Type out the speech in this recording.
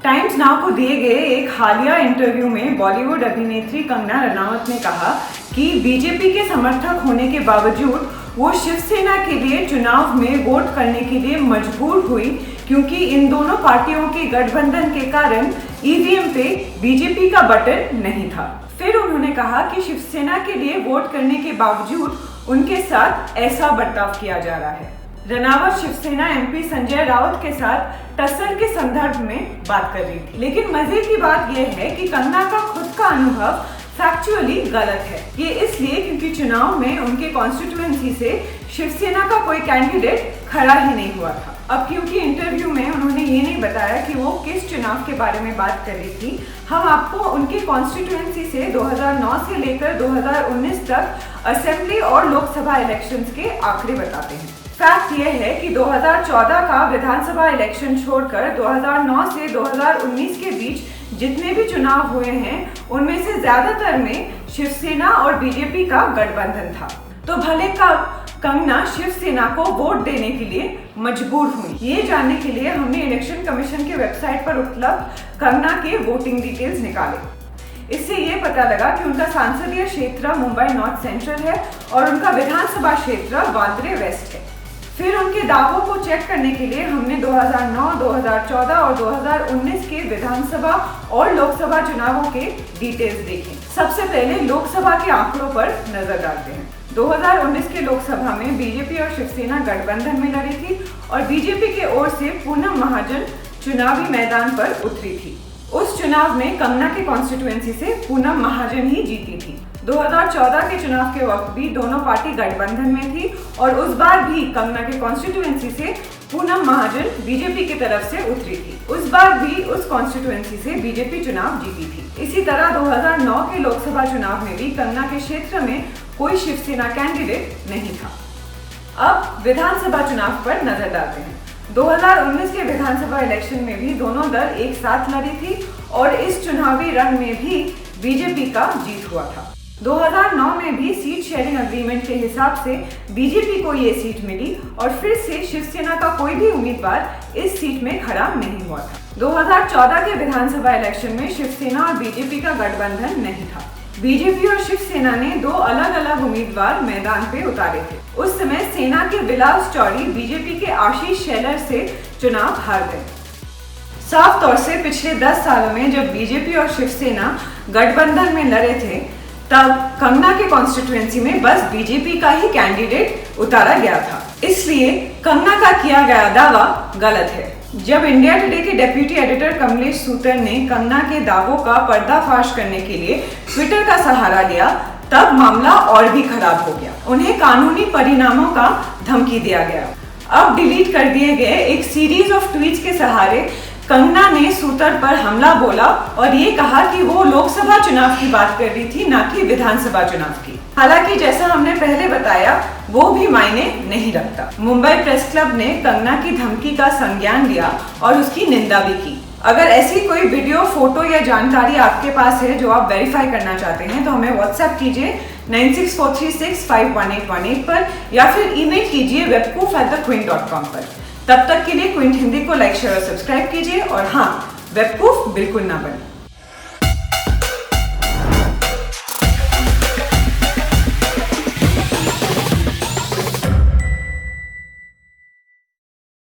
Times now को दिए गए एक हालिया इंटरव्यू में बॉलीवुड अभिनेत्री कंगना रनावत ने कहा कि बीजेपी के समर्थक होने के बावजूद वो शिवसेना के लिए चुनाव में वोट करने के लिए मजबूर हुई, क्योंकि इन दोनों पार्टियों के गठबंधन के कारण ईवीएम पे बीजेपी का बटन नहीं था। फिर उन्होंने कहा कि शिवसेना के लिए वोट करने के बावजूद उनके साथ ऐसा बर्ताव किया जा रहा है। रनावत शिवसेना एमपी संजय राउत के साथ टस्सर के संदर्भ में बात कर रही थी, लेकिन मजे की बात यह है कि कंगना का खुद का अनुभव फैक्चुअली गलत है। ये इसलिए क्योंकि चुनाव में उनके कॉन्स्टिट्यूएंसी से शिवसेना का कोई कैंडिडेट खड़ा ही नहीं हुआ था। अब क्योंकि इंटरव्यू में उन्होंने ये नहीं बताया कि वो किस चुनाव के बारे में बात कर रही थी, हम आपको उनके कॉन्स्टिट्यूएंसी से 2009 से लेकर 2019 तक असेंबली और लोकसभा इलेक्शंस के आंकड़े बताते हैं। फैक्ट ये है कि 2014 का विधानसभा इलेक्शन छोड़कर 2009 से 2019 के बीच जितने भी चुनाव हुए हैं उनमें से ज्यादातर में शिवसेना और बीजेपी का गठबंधन था। तो भले कब कंगना शिवसेना को वोट देने के लिए मजबूर हुई, ये जानने के लिए हमने इलेक्शन कमीशन के वेबसाइट पर उपलब्ध कंगना के वोटिंग डिटेल्स निकाले। इससे ये पता लगा कि उनका संसदीय क्षेत्र मुंबई नॉर्थ सेंट्रल है और उनका विधानसभा क्षेत्र वांद्रे वेस्ट है। फिर उनके दावों को चेक करने के लिए हमने 2009, 2014 और 2019 के विधानसभा और लोकसभा चुनावों के डिटेल्स देखें। सबसे पहले लोकसभा के आंकड़ों पर नजर डालते हैं। 2019 के लोकसभा में बीजेपी और शिवसेना गठबंधन में लड़ी थी और बीजेपी के ओर से पूनम महाजन चुनावी मैदान पर उतरी थी। उस चुनाव में कंगना के कॉन्स्टिट्यूएंसी से पूनम महाजन ही जीती थी। 2014 के चुनाव के वक्त भी दोनों पार्टी गठबंधन में थी और उस बार भी कंगना के कॉन्स्टिट्यूएंसी से पूनम महाजन बीजेपी की तरफ से उतरी थी। उस बार भी उस कॉन्स्टिट्यूएंसी से बीजेपी चुनाव जीती थी। इसी तरह 2009 के लोकसभा चुनाव में भी कंगना के क्षेत्र में कोई शिवसेना कैंडिडेट नहीं था। अब विधानसभा चुनाव पर नजर डालते हैं। 2019 के विधानसभा इलेक्शन में भी दोनों दल एक साथ लड़ी थी और इस चुनावी रण में भी बीजेपी का जीत हुआ था। 2009 में भी सीट शेयरिंग एग्रीमेंट के हिसाब से बीजेपी को ये सीट मिली और फिर से शिवसेना का कोई भी उम्मीदवार इस सीट में खड़ा नहीं हुआ था। 2014 के विधानसभा इलेक्शन में शिवसेना और बीजेपी का गठबंधन नहीं था। बीजेपी और शिवसेना ने दो अलग अलग उम्मीदवार मैदान पे उतारे थे। उस समय सेना के विलास चौड़ी बीजेपी के आशीष शेलर से चुनाव हार गए। साफ तौर से पिछले 10 सालों में जब बीजेपी और शिवसेना गठबंधन में लड़े थे तब कंगना के कॉन्स्टिट्यूएंसी में बस बीजेपी का ही कैंडिडेट उतारा गया था। इसलिए कंगना का किया गया दावा गलत है। जब इंडिया टुडे के डेप्यूटी एडिटर कमलेश सूतर ने कंगना के दावों का पर्दाफाश करने के लिए ट्विटर का सहारा लिया, तब मामला और भी खराब हो गया। उन्हें कानूनी परिणामों का धमकी दिया गया। अब डिलीट कर दिए गए एक सीरीज ऑफ ट्वीट्स के सहारे कंगना ने सूतर पर हमला बोला और ये कहा कि वो लोकसभा चुनाव की बात कर रही थी, ना कि विधानसभा चुनाव की। हालांकि जैसा हमने पहले बताया वो भी मायने नहीं रखता। मुंबई प्रेस क्लब ने कंगना की धमकी का संज्ञान लिया और उसकी निंदा भी की। अगर ऐसी कोई वीडियो, फोटो या जानकारी आपके पास है जो आप वेरीफाई करना चाहते हैं तो हमें व्हाट्सएप कीजिए 9643651818 पर या फिर ईमेल कीजिए webkoof@thequint.com पर। तब तक के लिए क्विंट हिंदी को लाइक, शेयर और सब्सक्राइब कीजिए और हाँ, वेबकूफ बिल्कुल ना बने।